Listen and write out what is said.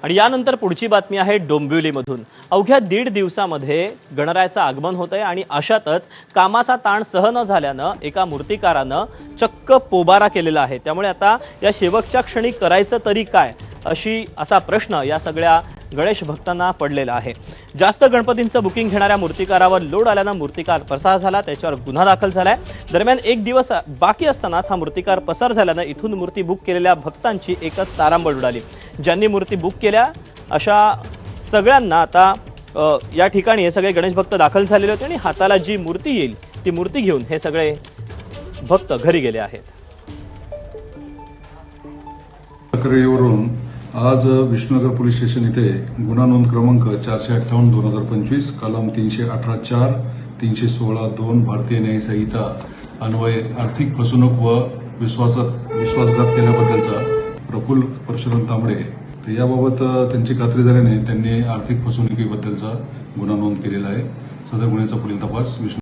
आणि यानंतर पुढची बातमी आहे डोंबिवलीमधून। अवघ्या 1.5 दिवसामध्ये गणरायाचं आगमन होत आहे आणि अशातच कामाचा ताण सहन न झाल्यानं एका मूर्तिकारानं चक्क पोबारा केलेला आहे। त्यामुळे आता या शेवटच्या क्षणी करायचं तरी काय असा प्रश्न या सगळ्या गणेश भक्तांना पडलेला आहे। जास्त गणपतींचं बुकिंग घेणाऱ्या मूर्तिकारावर लोड आल्यानं मूर्तिकार पसार झाला, त्याच्यावर गुन्हा दाखल झालाय। दरम्यान 1 दिवस बाकी असतानाच हा मूर्तिकार पसार झाल्यानं इथून मूर्ती बुक केलेल्या भक्तांची एकच तारांबळ उडाली। ज्यांनी मूर्ती बुक केल्या अशा सगळ्यांना आता या ठिकाणी हे सगळे गणेश भक्त दाखल झालेले होते आणि हाताला जी मूर्ती येईल ती मूर्ती घेऊन हे सगळे भक्त घरी गेले आहेत। तक्रारीवरून आज विष्णुनगर पोलीस स्टेशन इथे गुन्हा नोंद क्रमांक 458/2025 कलम 318(4), 316(2) भारतीय न्याय संहिता अन्वये आर्थिक फसवणूक व विश्वासघात केल्याबद्दलचा प्रफुल्ल परशुराम तांबडे तर याबाबत त्यांची खात्री झाल्याने त्यांनी आर्थिक फसवणुकीबद्दलचा गुन्हा नोंद केलेला आहे। सदर गुन्ह्याचा पुढील तपास